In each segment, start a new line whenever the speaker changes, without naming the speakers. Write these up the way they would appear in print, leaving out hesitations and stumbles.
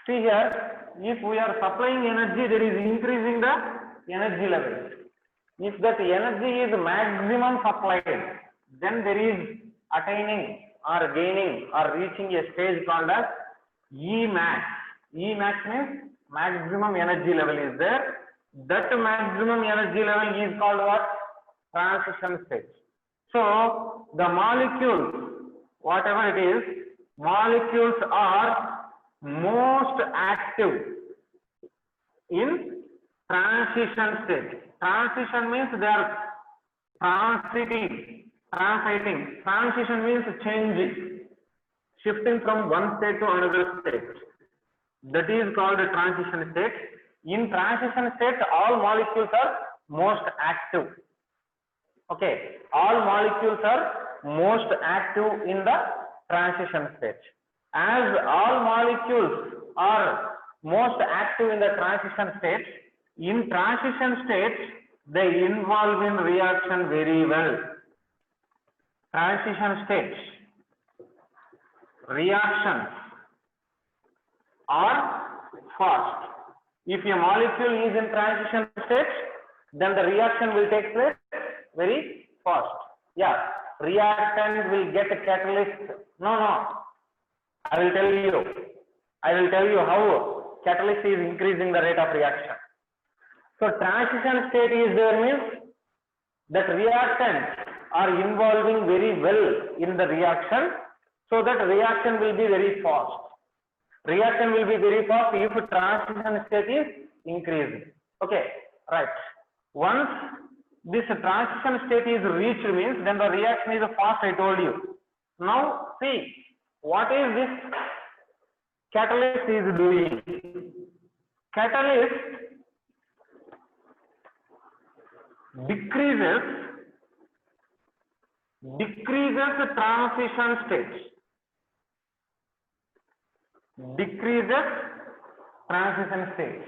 See here, if we are supplying energy, there is increasing the energy level. If that energy is maximum supplied, then there is attaining or gaining or reaching a stage called as Emax. Emax means maximum energy level is there. That maximum energy level is called what? Transition state. So the molecules, whatever it is, molecules are most active in transition state. Transition means they are transiting. Transition means changing, shifting from one state to another state. That is called a transition state. In transition state, all molecules are most active. Okay, all molecules are most active in the transition state. As all molecules are most active in the transition state, in transition states, they involve in reaction very well. Transition states, reactions are fast. If a molecule is in transition state, then the reaction will take place very fast. Yeah, reactant will get a catalyst. No. I will tell you how catalyst is increasing the rate of reaction. So transition state is there means that reactants are involving very well in the reaction, so that reaction will be very fast. Reaction will be very fast if transition state is increasing. Okay, right. Once this transition state is reached means then the reaction is fast, I told you. Now see, what is this catalyst is doing? Catalyst decreases transition state. Decreases transition state.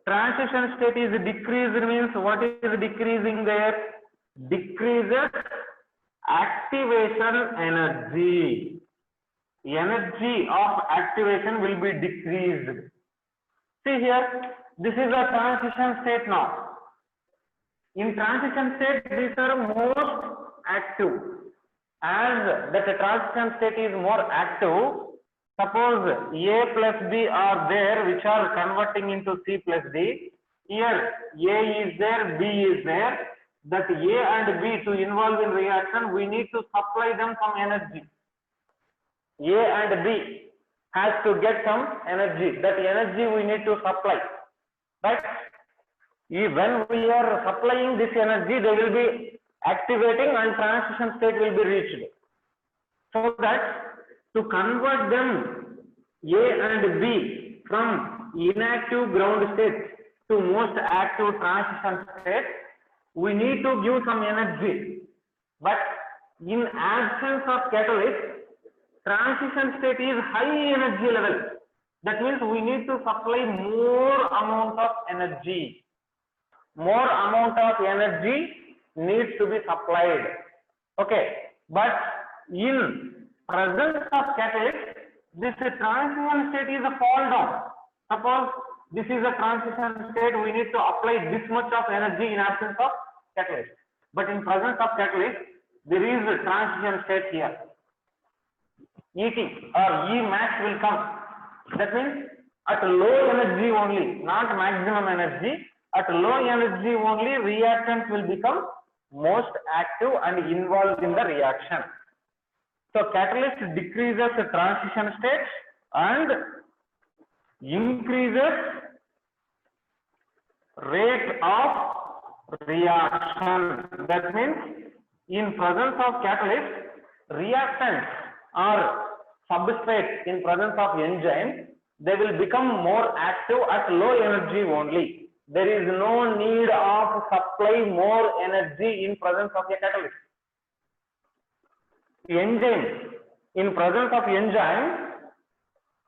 Transition state is decreased means what is decreasing there? Decreases activation energy. Energy of activation will be decreased. See here, this is a transition state now. In transition state, these are most active. As that transition state is more active, suppose A plus B are there which are converting into C plus D. Here A is there, B is there. That A and B to involve in reaction, we need to supply them some energy. A and B has to get some energy. That energy we need to supply. Right? When we are supplying this energy, they will be activating and transition state will be reached. So that to convert them A and B from inactive ground state to most active transition state, we need to give some energy. But in absence of catalyst, transition state is high energy level. That means we need to supply more amount of energy. More amount of energy needs to be supplied. Okay, but in presence of catalyst, this transition state is a fall down. Suppose this is a transition state, we need to apply this much of energy in absence of catalyst. But in presence of catalyst, there is a transition state here. ET or Emax will come. That means at low energy only, not maximum energy, at low energy only reactants will become most active and involved in the reaction. So catalyst decreases the transition state and increases rate of reaction. That means in presence of catalyst, reactants or substrates in presence of enzyme, they will become more active at low energy only. There is no need of supply more energy in presence of a catalyst. Enzyme, in presence of enzyme,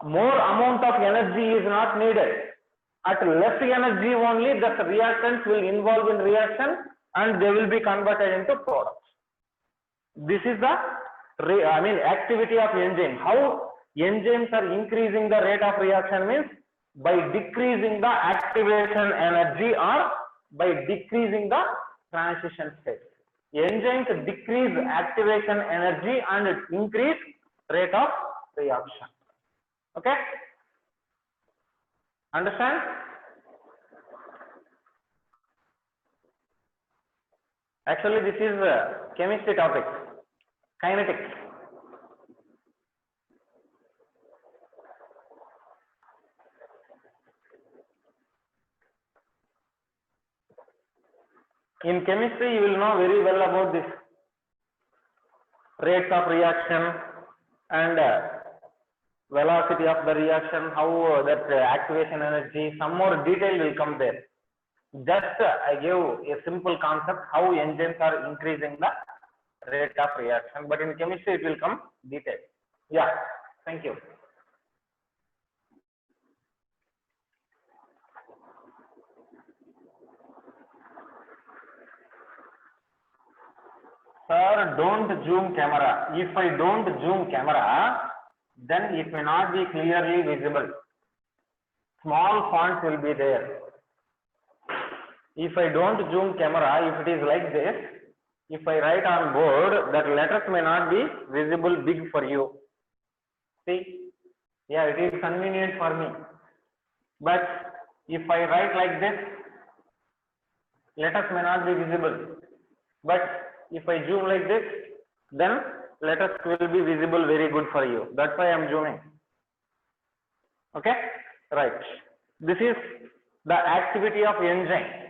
more amount of energy is not needed. At less energy only, the reactants will involve in reaction and they will be converted into products. This is the activity of enzyme. How enzymes are increasing the rate of reaction means by decreasing the activation energy or by decreasing the transition state. Enzymes decrease activation energy and increase rate of reaction. Okay? Understand? Actually, this is chemistry topic, kinetics. In chemistry, you will know very well about this rates of reaction and velocity of the reaction, how that activation energy, some more detail will come there. Just I give a simple concept how enzymes are increasing the rate of reaction, but in chemistry it will come detail. Yeah, thank you. Sir, don't zoom camera. If I don't zoom camera, then it may not be clearly visible. Small fonts will be there. If I don't zoom camera, if it is like this, if I write on board, that letters may not be visible big for you. See? Yeah, it is convenient for me. But if I write like this, letters may not be visible. But if I zoom like this, then letters will be visible very good for you. That's why I am zooming. Okay? Right. This is the activity of enzyme.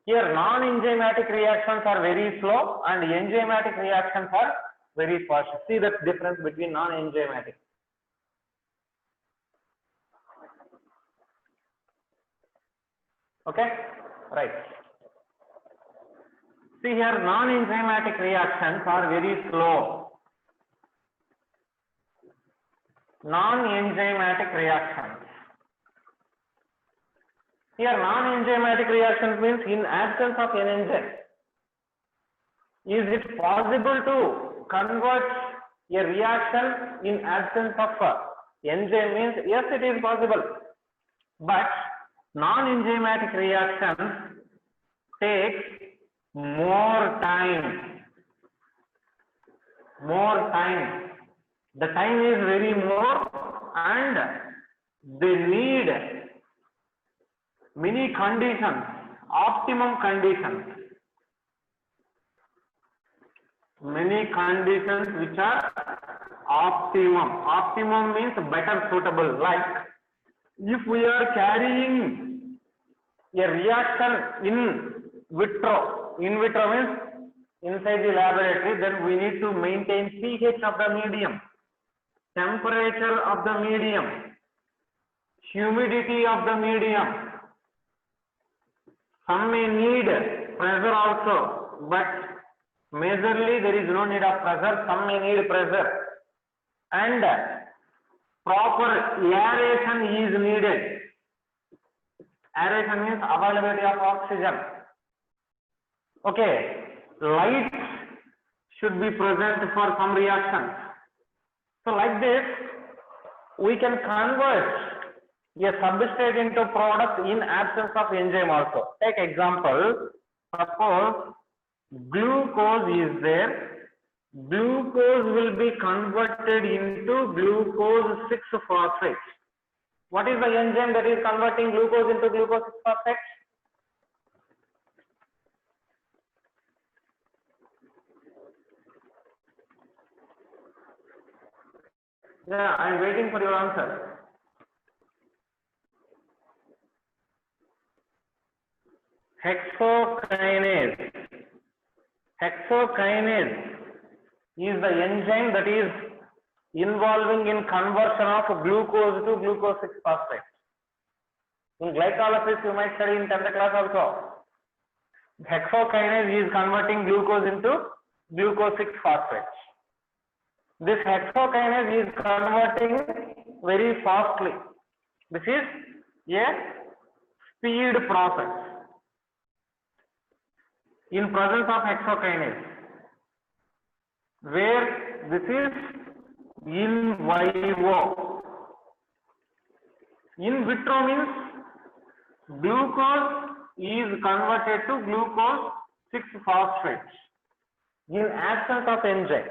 Here non-enzymatic reactions are very slow and enzymatic reactions are very fast. See the difference between non-enzymatic. Okay? Right. See here, non-enzymatic reactions are very slow. Non-enzymatic reactions. Here, non-enzymatic reactions means in absence of an enzyme. Is it possible to convert a reaction in absence of enzyme? Means yes, it is possible. But non-enzymatic reactions takes more time. The time is very more and they need many conditions, optimum conditions. Many conditions which are optimum. Optimum means better suitable. Like if we are carrying a reaction in vitro. In vitro means inside the laboratory, then we need to maintain pH of the medium, temperature of the medium, humidity of the medium. Some may need pressure also, but majorly there is no need of pressure. Some may need pressure. And proper aeration is needed. Aeration means availability of oxygen. Okay. Light should be present for some reactions. So like this, we can convert a substrate into product in absence of enzyme also. Take example, suppose glucose is there. Glucose will be converted into glucose 6-phosphate. What is the enzyme that is converting glucose into glucose 6-phosphate? Yeah, I am waiting for your answer. Hexokinase. Hexokinase is the enzyme that is involving in conversion of glucose to glucose 6-phosphate. In glycolysis, you might study in 10th class also. Hexokinase is converting glucose into glucose 6-phosphate. This hexokinase is converting very fastly. This is a speed process in presence of hexokinase, where this is in vivo. In vitro means glucose is converted to glucose 6-phosphate in absence of enzyme.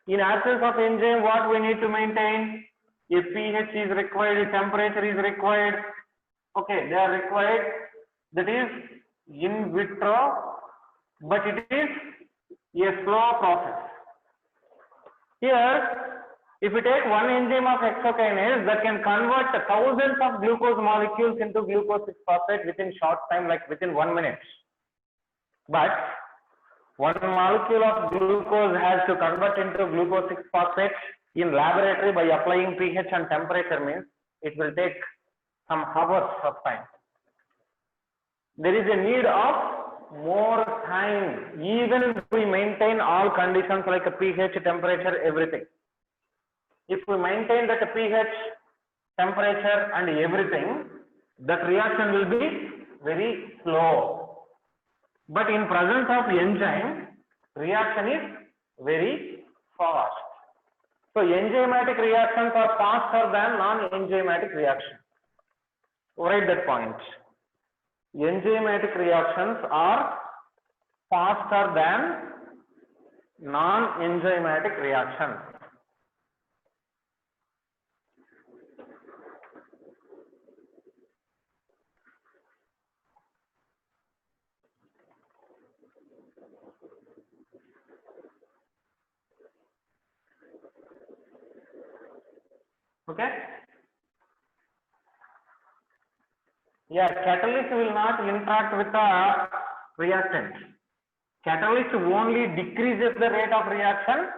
In absence of enzyme, what we need to maintain? A pH is required, temperature is required. Okay, they are required. That is in vitro, but it is a slow process. Here, if you take one enzyme of hexokinase that can convert thousands of glucose molecules into glucose 6-phosphate within short time, like within 1 minute. But one molecule of glucose has to convert into glucose 6-phosphate in laboratory by applying pH and temperature, means it will take some hours of time. There is a need of more time, even if we maintain all conditions like a pH, temperature, everything. If we maintain that pH, temperature and everything, that reaction will be very slow. But in presence of enzyme, reaction is very fast. So enzymatic reactions are faster than non-enzymatic reactions. Write that point. Enzymatic reactions are faster than non-enzymatic reactions. Okay? Yeah, catalyst will not interact with the reactant. Catalyst only decreases the rate of reaction,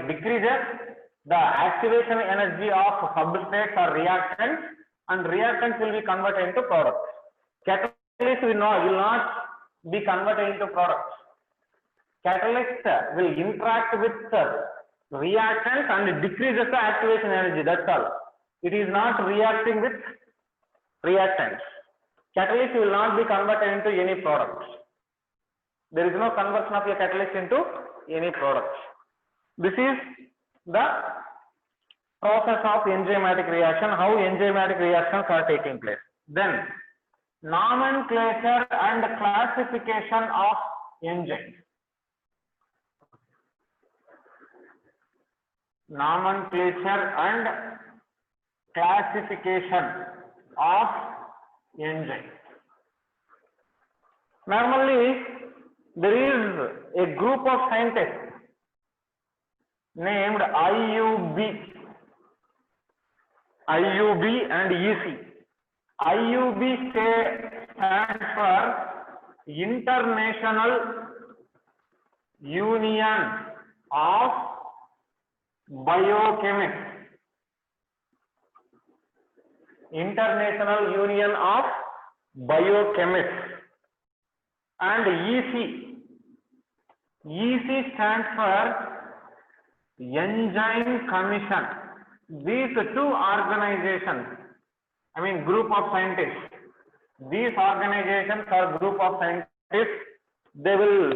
decreases the activation energy of substrates or reactants, and reactants will be converted into products. Catalyst will not be converted into products. Catalyst will interact with reactants and decreases the activation energy, that's all. It is not reacting with reactants. Catalyst will not be converted into any products. There is no conversion of a catalyst into any products. This is the process of enzymatic reaction, how enzymatic reactions are taking place. Then, nomenclature and classification of enzymes. Nomenclature and classification of enzymes. Normally, there is a group of scientists named IUB and EC. IUB stands for International Union of Biochemists. International Union of Biochemists. And EC stands for Enzyme Commission. These two organizations, group of scientists, these organizations or group of scientists, they will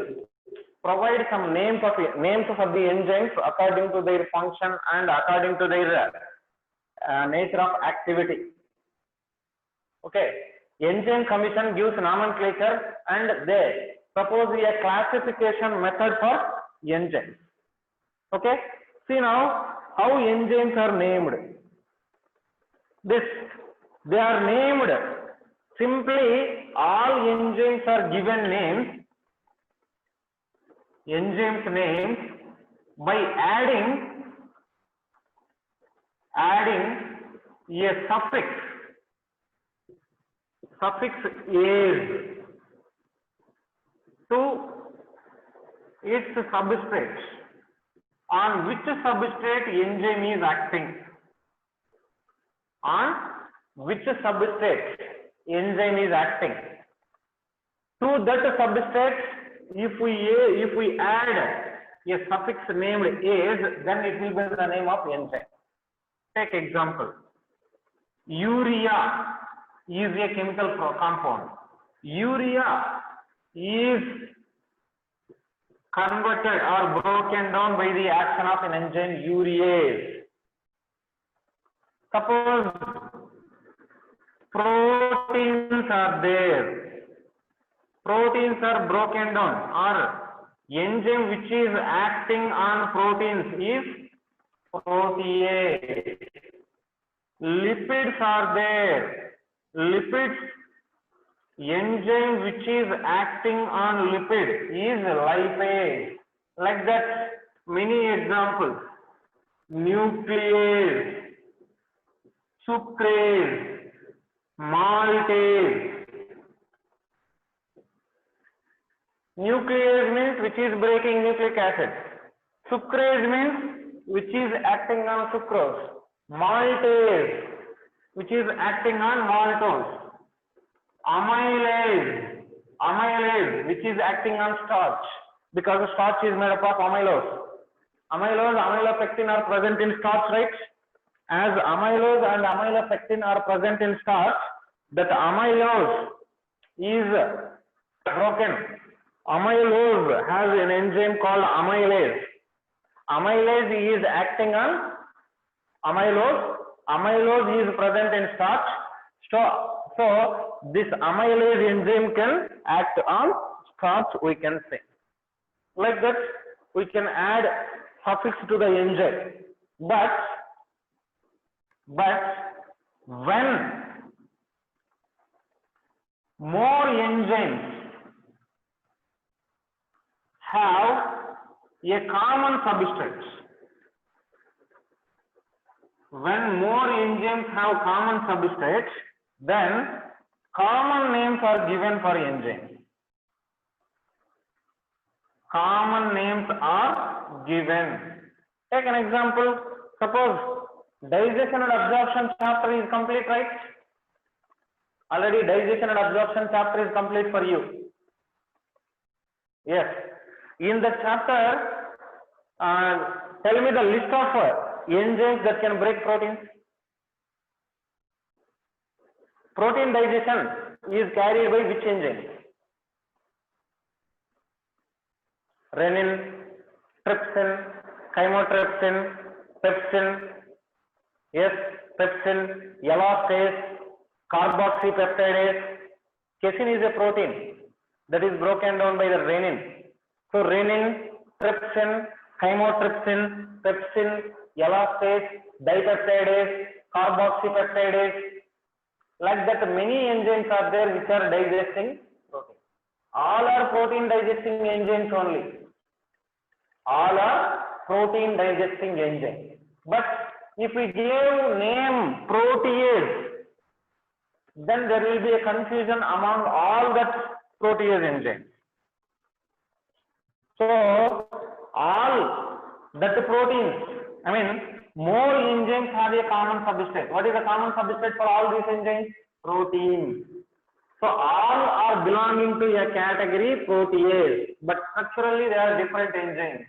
provide some names of the enzymes according to their function and according to their nature of activity. Okay, Enzyme Commission gives nomenclature and they propose a classification method for enzymes. Okay, see now how enzymes are named. They are named simply, all enzymes are given names, enzymes names, by adding a suffix ase to its substrate, on which substrate enzyme is acting. On which substrate enzyme is acting. To that substrate, if we add a suffix named ase, then it will be the name of enzyme. Take example. Urea is a chemical compound. Urea is converted or broken down by the action of an enzyme urease. Suppose proteins are there. Proteins are broken down, or enzyme which is acting on proteins is protease. Lipids are there. Lipids, enzyme which is acting on lipid is lipase. Like that, many examples. Nuclease, sucrase, maltase. Nuclease means which is breaking nucleic acid. Sucrase means which is acting on sucrose. Maltase, which is acting on maltose. Amylase, which is acting on starch, because starch is made up of amylose. Amylose, amylopectin are present in starch, right? As amylose and amylopectin are present in starch, that amylose is broken. Amylose has an enzyme called amylase. Amylase is acting on amylose. Amylose is present in starch. So this amylase enzyme can act on starch, we can say. Like that, we can add suffix to the enzyme. But when more enzymes have a common substrate, when more enzymes have common substrates, then common names are given for enzymes. Common names are given. Take an example. Suppose digestion and absorption chapter is complete, right? Already digestion and absorption chapter is complete for you. Yes. In the chapter, tell me the list of enzymes that can break proteins. Protein digestion is carried by which enzyme? Renin, trypsin, chymotrypsin, pepsin, yes, pepsin, elastase, carboxypeptidase. Casein is a protein that is broken down by the renin. So renin, trypsin, chymotrypsin, pepsin, elastase, dipeptidase, carboxypeptidase. Like that, many enzymes are there which are digesting protein. All are protein digesting enzymes only. All are protein digesting enzymes. But if we give name protease, then there will be a confusion among all that protease enzymes. So all that proteins, more enzymes have a common substrate. What is the common substrate for all these enzymes? Protein. So all are belonging to a category protease, but structurally they are different enzymes.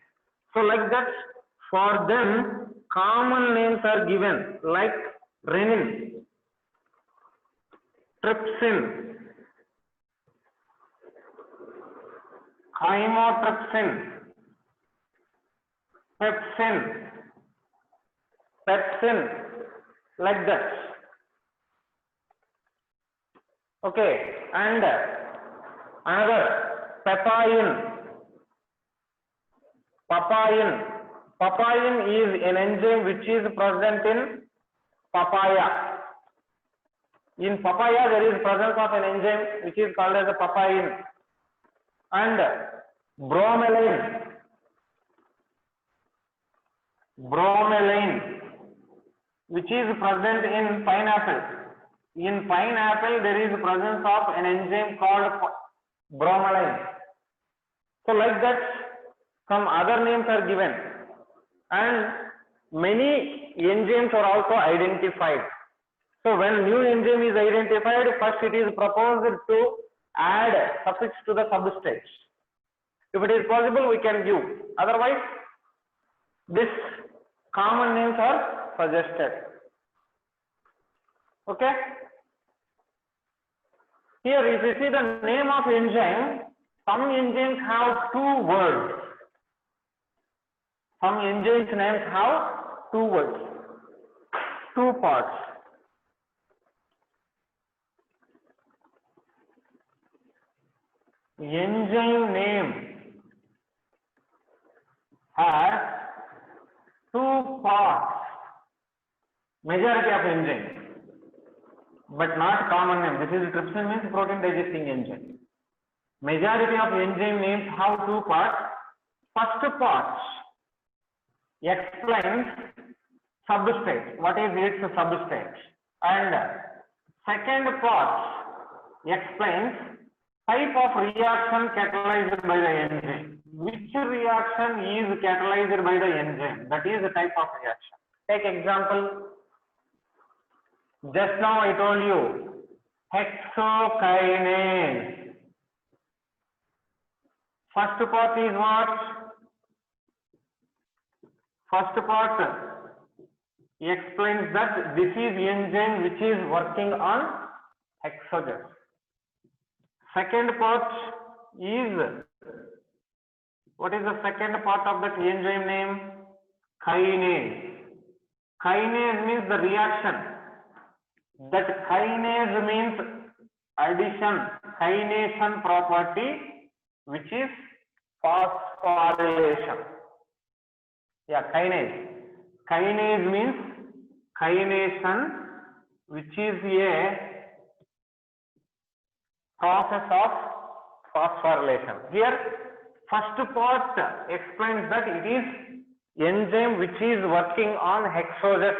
So like that, for them common names are given, like renin, trypsin, chymotrypsin, pepsin, like that. Okay, and another papain. Papain is an enzyme which is present in papaya. In papaya there is presence of an enzyme which is called as a papain. And bromelain, which is present in pineapple. In pineapple there is presence of an enzyme called bromelain. So like that, some other names are given, and many enzymes are also identified. So when new enzyme is identified, first it is proposed to add suffix to the substrate. If it is possible, we can give. Otherwise, this common names are suggested. Okay. Here, if you see the name of enzyme, some enzymes have two words. Some enzymes names have two words, two parts. enzyme name has two parts. Majority of enzyme, but not common name. This is trypsin means protein digesting enzyme. Majority of enzyme names have two parts. First part explains substrate. What is its substrate? And second part explains type of reaction catalyzed by the enzyme. Which reaction is catalyzed by the enzyme? That is the type of reaction. Take example. Just now I told you hexokinase. First part is what? First part explains that this is enzyme which is working on hexogens. Second part is, what is the second part of that enzyme name? Kinase. Kinase means the reaction. That kinase means addition, kination property, which is phosphorylation. Yeah, kinase. Kinase means kination, which is a process of phosphorylation. Here, first part explains that it is enzyme which is working on hexoses.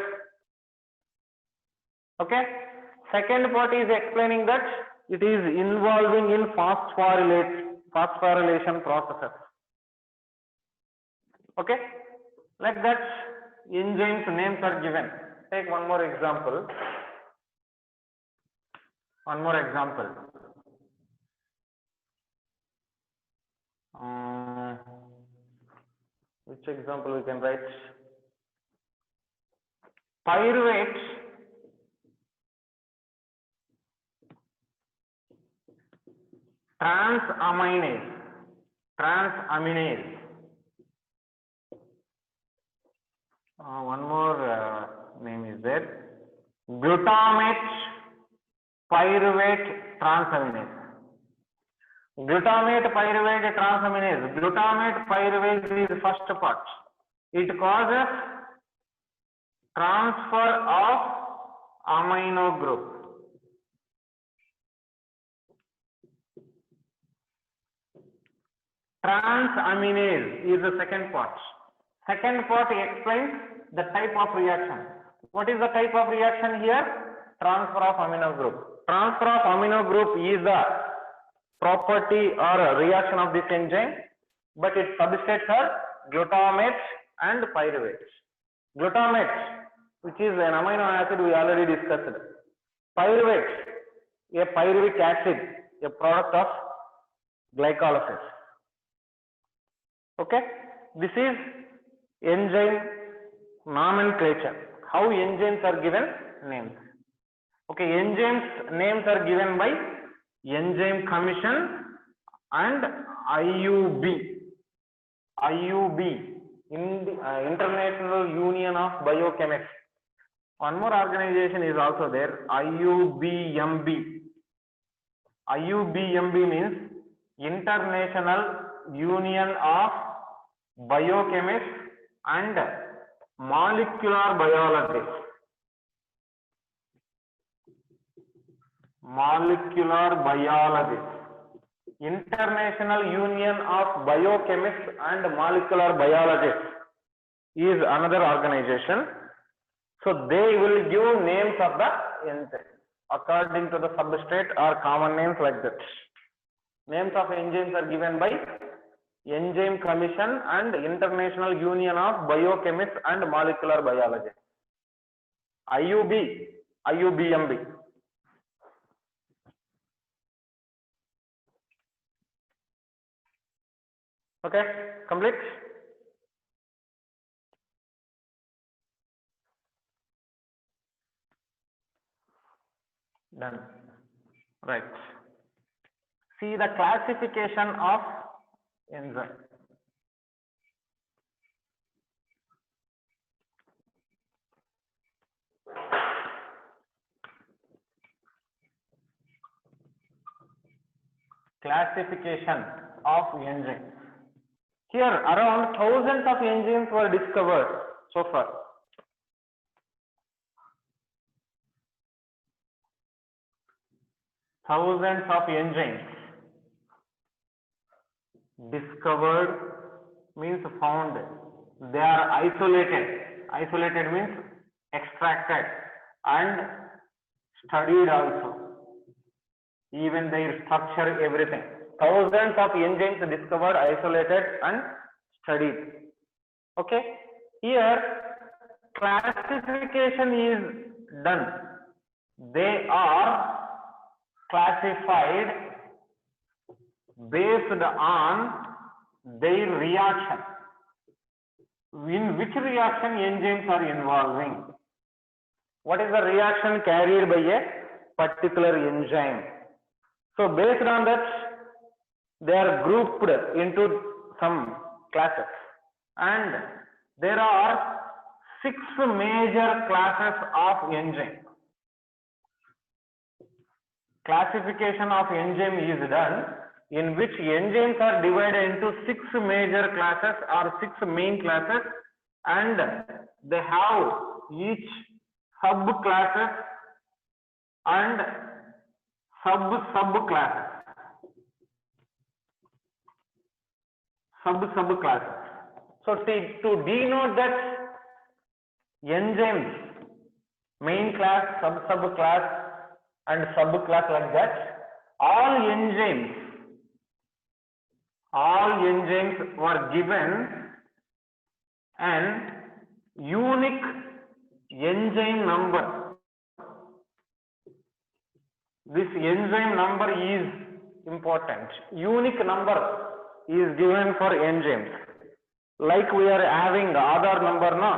Okay. Second part is explaining that it is involving in phosphorylation processes. Okay. Like that, enzymes names are given. Take one more example. One more example. Which example we can write? Pyruvate transaminase. One more name is there. Glutamate pyruvate transaminase. Glutamate pyruvate transaminase. Glutamate pyruvate is first part. It causes transfer of amino group. Transaminase is the second part. Second part explains the type of reaction. What is the type of reaction here? Transfer of amino group. Transfer of amino group is the property or a reaction of this enzyme, but its substrates are glutamate and pyruvate. Glutamate, which is an amino acid, we already discussed. Pyruvate, a pyruvic acid, a product of glycolysis. Okay, this is enzyme nomenclature. How enzymes are given names. Okay, enzymes names are given by Enzyme Commission and IUB. International Union of Biochemists. One more organization is also there, IUBMB. IUBMB means International Union of Biochemists and Molecular Biologists. Molecular Biologists. International Union of Biochemists and Molecular Biologists is another organization. So they will give names of the enzyme according to the substrate or common names like that. Names of enzymes are given by Enzyme Commission and International Union of Biochemists and Molecular Biologists. IUBMB. Okay, complete. Done. Right. See the classification of enzyme. classification of enzymes. Here around thousands of enzymes were discovered so far. Thousands of enzymes discovered means found. They are isolated. Isolated means extracted and studied also. Even their structure, everything. Thousands of enzymes discovered, isolated and studied. Okay. Here classification is done. They are classified based on their reaction. In which reaction enzymes are involving? What is the reaction carried by a particular enzyme? So based on that, they are grouped into some classes, and there are 6 major classes of enzyme. Classification of enzyme is done, in which enzymes are divided into 6 major classes or 6 main classes, and they have each subclasses and subclasses. Subclasses. So to denote that enzymes, main class, subclass and subclass, like that, all enzymes were given an unique enzyme number. This enzyme number is important. Unique number is given for enzymes. Like we are having the Aadhaar number, no?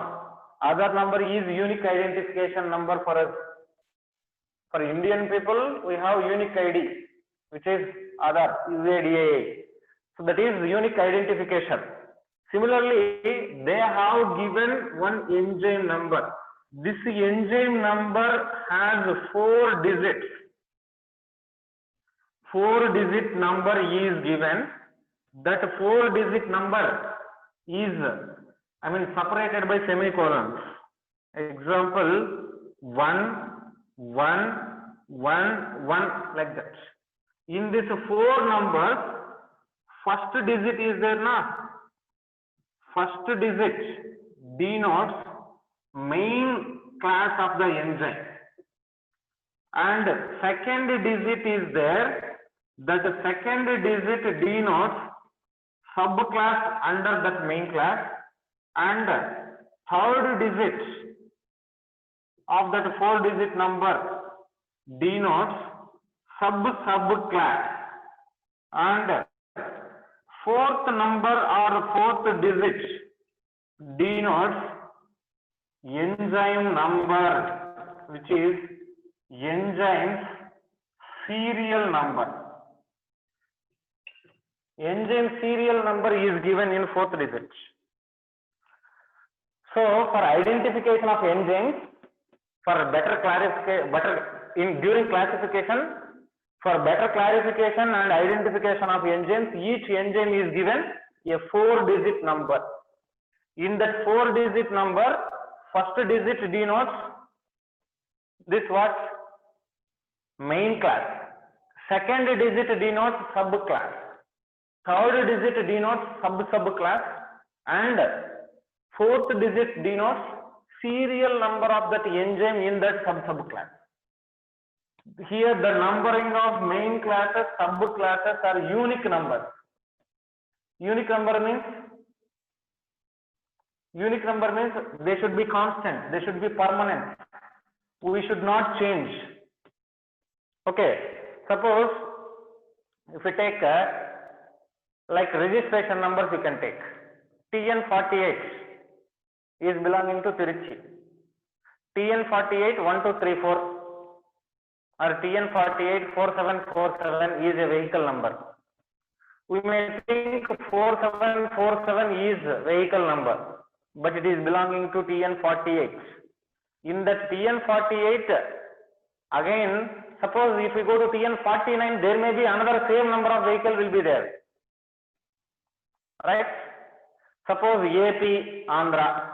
Aadhaar number is unique identification number for us. For Indian people, we have unique ID, which is Aadhaar, UADAI. So that is unique identification. Similarly, they have given one enzyme number. This enzyme number has 4 digits. 4-digit number is given. That 4-digit number is, separated by semicolons. Example, 1, 1, 1, 1, like that. In this 4 numbers, first digit is there, na? First digit denotes main class of the enzyme, and second digit is there. That second digit denotes subclass under that main class, and third digit of that 4-digit number denotes subclass, and fourth number or fourth digit denotes enzyme number, which is enzyme's serial number. Enzyme serial number is given in 4th digit. So for identification of enzymes, for better clarification, during classification, for better clarification and identification of enzymes, each enzyme is given a 4-digit number. In that 4-digit number, first digit denotes this what? Main class. Second digit denotes subclass. Third digit denotes subclass, and fourth digit denotes serial number of that enzyme in that subclass. Here the numbering of main classes, subclasses are unique numbers. Unique number means they should be constant, they should be permanent. We should not change. Okay, suppose if we take like registration numbers, you can take TN48 is belonging to Tiruchi. TN48 1234 or TN48 4747 is a vehicle number. We may think 4747 is a vehicle number, but it is belonging to TN48. In that TN48, Again, suppose if we go to TN49, there may be another same number of vehicle will be there, right? Suppose AP Andhra,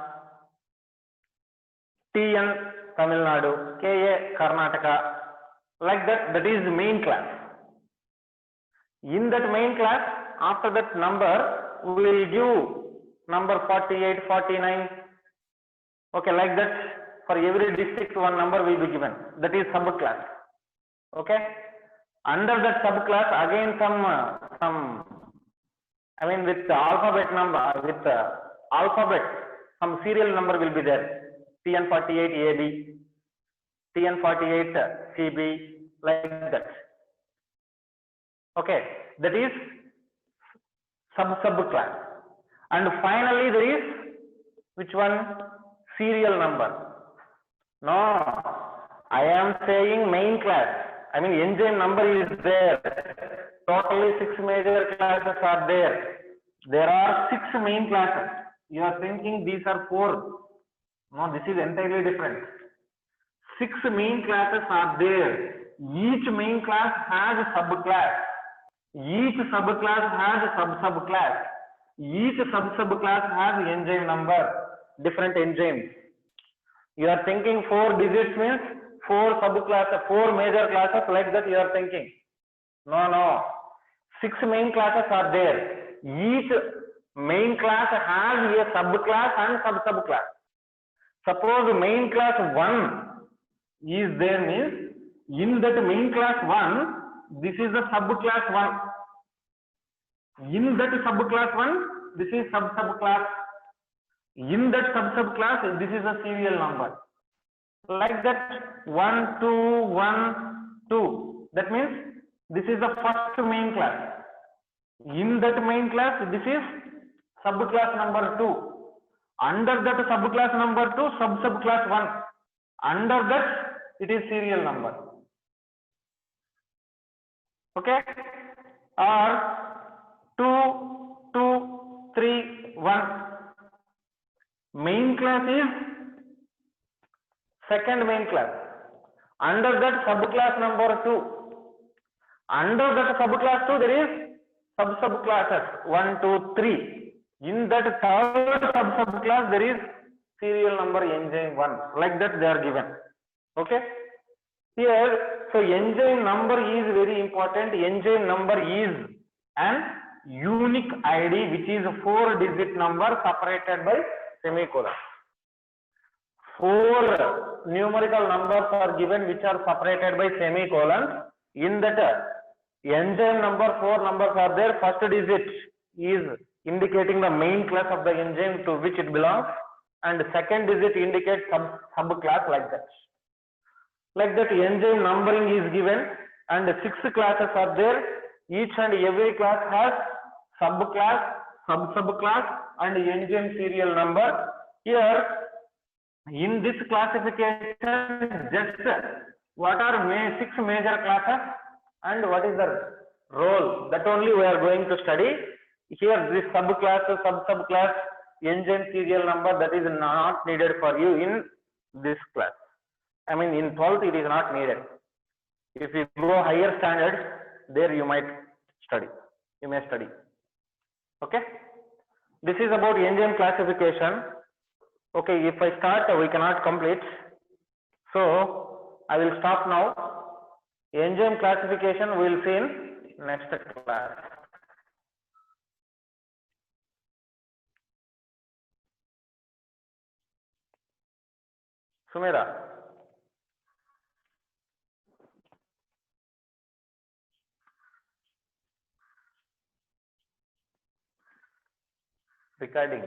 TN Tamil Nadu, KA Karnataka, like that. That is main class. In that main class, after that number, we will give number 48, 49. Okay, like that. For every district, one number will be given. That is subclass. Okay. Under that subclass, again with the alphabet number, some serial number will be there. TN48 AB, TN48 CB, like that. Okay, that is subclass. And finally, there is which one? Serial number. No, I am saying main class. Engine number is there. Totally 6 major classes are there. There are 6 main classes. You are thinking these are 4. No, this is entirely different. 6 main classes are there. Each main class has a subclass. Each subclass has a sub-subclass. Each sub-subclass has engine number, different engines. You are thinking 4 digits means 4 subclasses, 4 major classes, like that you are thinking. No. 6 main classes are there. Each main class has a subclass and sub-subclass. Suppose main class 1 is there means, in that main class 1, this is the subclass 1. In that subclass 1, this is sub-subclass. In that sub-subclass, this is a serial number. Like that, 1, 2, 1, 2. That means this is the first main class. In that main class, this is subclass number 2. Under that subclass number 2, sub-subclass 1. Under that, it is serial number. Okay? Or 2, 2, 3, 1. Main class is second main class. Under that subclass number 2. Under that subclass 2, there is sub-subclasses 1, 2, 3. In that third sub-subclass, there is serial number engine 1. Like that they are given. Okay? Here, so engine number is very important. Engine number is an unique ID, which is a 4-digit number separated by semicolon. 4 numerical numbers are given which are separated by semicolon. In that engine number, 4 numbers are there. First digit is indicating the main class of the engine to which it belongs, and second digit indicates subclass, like that. Like that, engine numbering is given, and 6 classes are there. Each and every class has subclass, sub-subclass, and engine serial number. Here, in this classification, just what are 6 major classes and what is the role, that only we are going to study. Here, this subclass, sub-subclass, engine serial number, that is not needed for you in this class. In 12th, it is not needed. If you go higher standards, there you might study. You may study. Okay? This is about engine classification. Okay, if I start, we cannot complete. So, I will stop now. Engine classification we will see in next class. Sumera. Recording.